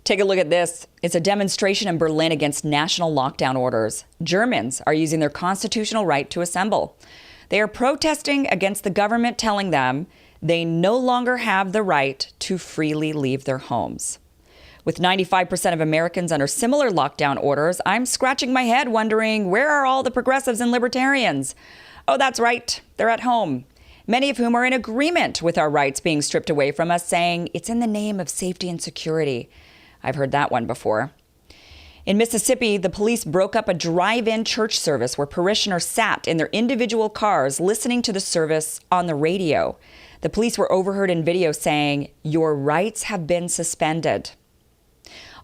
Take a look at this. It's a demonstration in Berlin against national lockdown orders. Germans are using their constitutional right to assemble. They are protesting against the government telling them they no longer have the right to freely leave their homes. With 95% of Americans under similar lockdown orders, I'm scratching my head wondering, where are all the progressives and libertarians? Oh, that's right. They're at home. Many of whom are in agreement with our rights being stripped away from us, saying it's in the name of safety and security. I've heard that one before. In Mississippi, the police broke up a drive-in church service where parishioners sat in their individual cars listening to the service on the radio. The police were overheard in video saying, "Your rights have been suspended."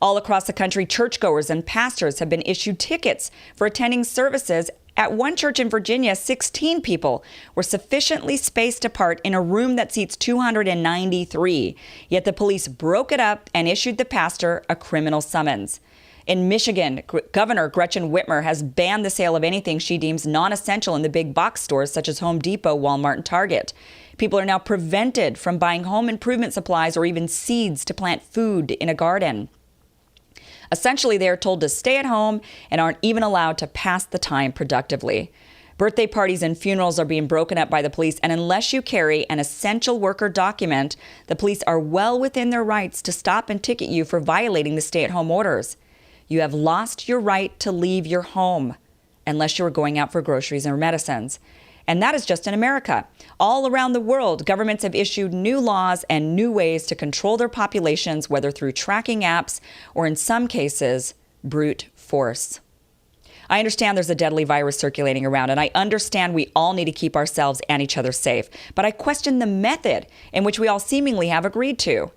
All across the country, churchgoers and pastors have been issued tickets for attending services. At one church in Virginia, 16 people were sufficiently spaced apart in a room that seats 293. Yet the police broke it up and issued the pastor a criminal summons. In Michigan, Governor Gretchen Whitmer has banned the sale of anything she deems non-essential in the big box stores such as Home Depot, Walmart, and Target. People are now prevented from buying home improvement supplies or even seeds to plant food in a garden. Essentially, they are told to stay at home and aren't even allowed to pass the time productively. Birthday parties and funerals are being broken up by the police, and unless you carry an essential worker document, the police are well within their rights to stop and ticket you for violating the stay-at-home orders. You have lost your right to leave your home unless you are going out for groceries or medicines. And that is just in America. All around the world, governments have issued new laws and new ways to control their populations, whether through tracking apps or, in some cases, brute force. I understand there's a deadly virus circulating around, and I understand we all need to keep ourselves and each other safe. But I question the method in which we all seemingly have agreed to.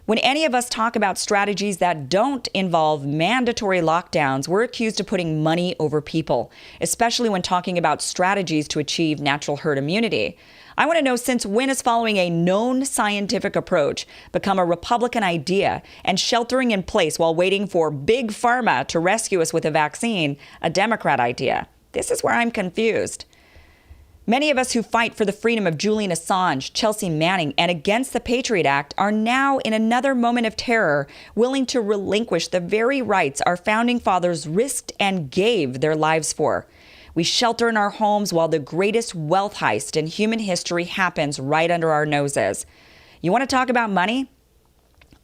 When any of us talk about strategies that don't involve mandatory lockdowns, we're accused of putting money over people, especially when talking about strategies to achieve natural herd immunity. I want to know, since when is following a known scientific approach become a Republican idea and sheltering in place while waiting for big pharma to rescue us with a vaccine a Democrat idea? This is where I'm confused. Many of us who fight for the freedom of Julian Assange, Chelsea Manning, and against the Patriot Act are now in another moment of terror, willing to relinquish the very rights our founding fathers risked and gave their lives for. We shelter in our homes while the greatest wealth heist in human history happens right under our noses. You want to talk about money?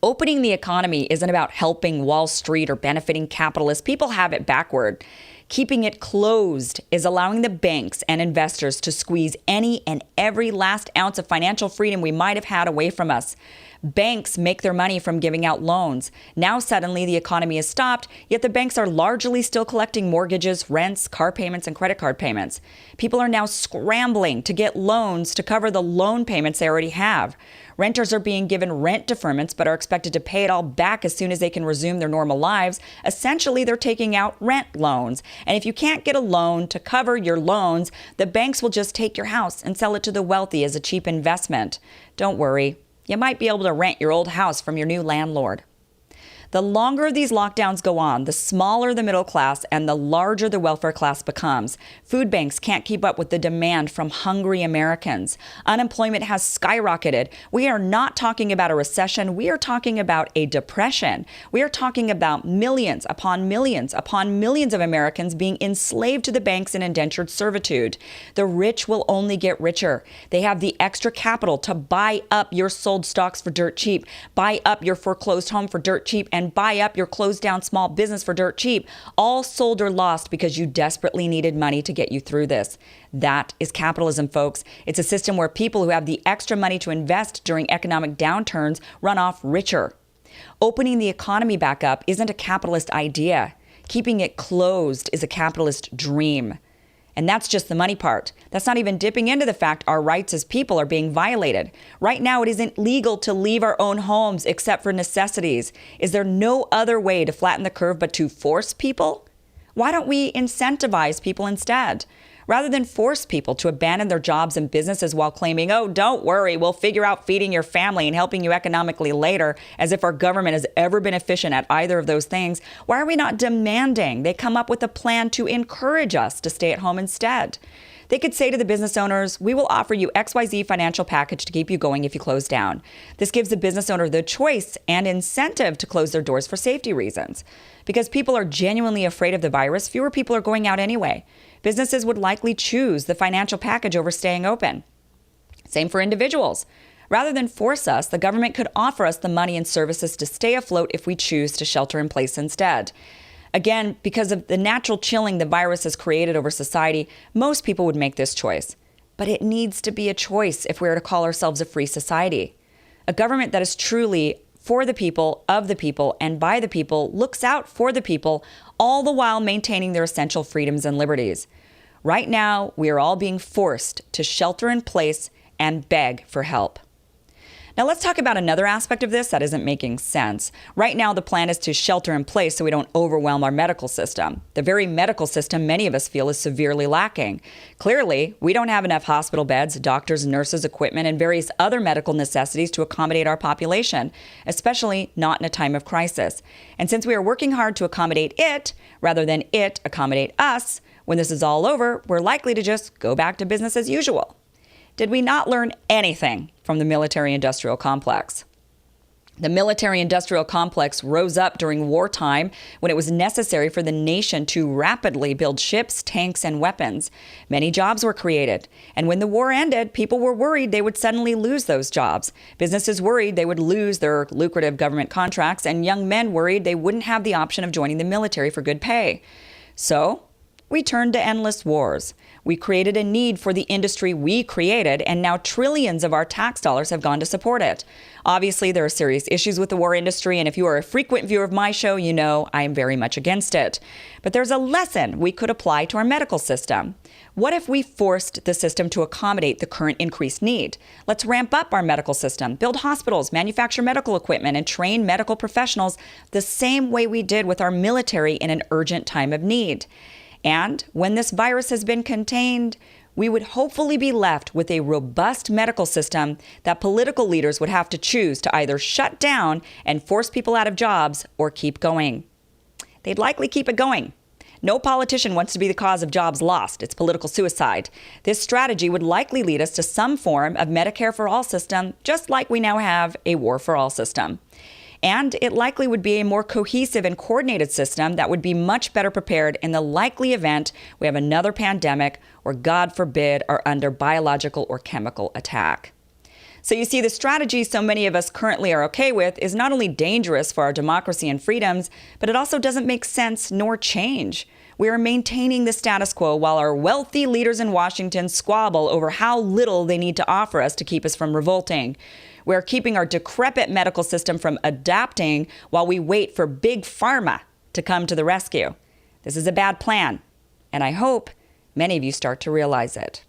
Opening the economy isn't about helping Wall Street or benefiting capitalists. People have it backward. Keeping it closed is allowing the banks and investors to squeeze any and every last ounce of financial freedom we might have had away from us. Banks make their money from giving out loans. Now suddenly the economy has stopped, yet the banks are largely still collecting mortgages, rents, car payments, and credit card payments. People are now scrambling to get loans to cover the loan payments they already have. Renters are being given rent deferments but are expected to pay it all back as soon as they can resume their normal lives. Essentially, they're taking out rent loans. And if you can't get a loan to cover your loans, the banks will just take your house and sell it to the wealthy as a cheap investment. Don't worry. You might be able to rent your old house from your new landlord. The longer these lockdowns go on, the smaller the middle class and the larger the welfare class becomes. Food banks can't keep up with the demand from hungry Americans. Unemployment has skyrocketed. We are not talking about a recession. We are talking about a depression. We are talking about millions upon millions upon millions of Americans being enslaved to the banks in indentured servitude. The rich will only get richer. They have the extra capital to buy up your sold stocks for dirt cheap, buy up your foreclosed home for dirt cheap, and buy up your closed down small business for dirt cheap, all sold or lost because you desperately needed money to get you through this. That is capitalism, folks. It's a system where people who have the extra money to invest during economic downturns run off richer. Opening the economy back up isn't a capitalist idea. Keeping it closed is a capitalist dream. And that's just the money part. That's not even dipping into the fact our rights as people are being violated. Right now, it isn't legal to leave our own homes except for necessities. Is there no other way to flatten the curve but to force people? Why don't we incentivize people instead? Rather than force people to abandon their jobs and businesses while claiming, oh, don't worry, we'll figure out feeding your family and helping you economically later, as if our government has ever been efficient at either of those things, why are we not demanding they come up with a plan to encourage us to stay at home instead? They could say to the business owners, we will offer you XYZ financial package to keep you going if you close down. This gives the business owner the choice and incentive to close their doors for safety reasons. Because people are genuinely afraid of the virus, fewer people are going out anyway. Businesses would likely choose the financial package over staying open. Same for individuals. Rather than force us, the government could offer us the money and services to stay afloat if we choose to shelter in place instead. Again, because of the natural chilling the virus has created over society, most people would make this choice. But it needs to be a choice if we are to call ourselves a free society. A government that is truly for the people, of the people, and by the people looks out for the people, all the while maintaining their essential freedoms and liberties. Right now, we are all being forced to shelter in place and beg for help. Now let's talk about another aspect of this that isn't making sense. Right now, the plan is to shelter in place so we don't overwhelm our medical system. The very medical system many of us feel is severely lacking. Clearly, we don't have enough hospital beds, doctors, nurses, equipment, and various other medical necessities to accommodate our population, especially not in a time of crisis. And since we are working hard to accommodate it, rather than it accommodate us, when this is all over, we're likely to just go back to business as usual. Did we not learn anything from the military-industrial complex? The military-industrial complex rose up during wartime when it was necessary for the nation to rapidly build ships, tanks, and weapons. Many jobs were created. And when the war ended, people were worried they would suddenly lose those jobs. Businesses worried they would lose their lucrative government contracts, and young men worried they wouldn't have the option of joining the military for good pay. So we turned to endless wars. We created a need for the industry we created, and now trillions of our tax dollars have gone to support it. Obviously, there are serious issues with the war industry, and if you are a frequent viewer of my show, you know I am very much against it. But there's a lesson we could apply to our medical system. What if we forced the system to accommodate the current increased need? Let's ramp up our medical system, build hospitals, manufacture medical equipment, and train medical professionals the same way we did with our military in an urgent time of need. And when this virus has been contained, we would hopefully be left with a robust medical system that political leaders would have to choose to either shut down and force people out of jobs or keep going. They'd likely keep it going. No politician wants to be the cause of jobs lost. It's political suicide. This strategy would likely lead us to some form of Medicare for all system, just like we now have a war for all system. And it likely would be a more cohesive and coordinated system that would be much better prepared in the likely event we have another pandemic or, God forbid, are under biological or chemical attack. So you see, the strategy so many of us currently are okay with is not only dangerous for our democracy and freedoms, but it also doesn't make sense nor change. We are maintaining the status quo while our wealthy leaders in Washington squabble over how little they need to offer us to keep us from revolting. We're keeping our decrepit medical system from adapting while we wait for big pharma to come to the rescue. This is a bad plan, and I hope many of you start to realize it.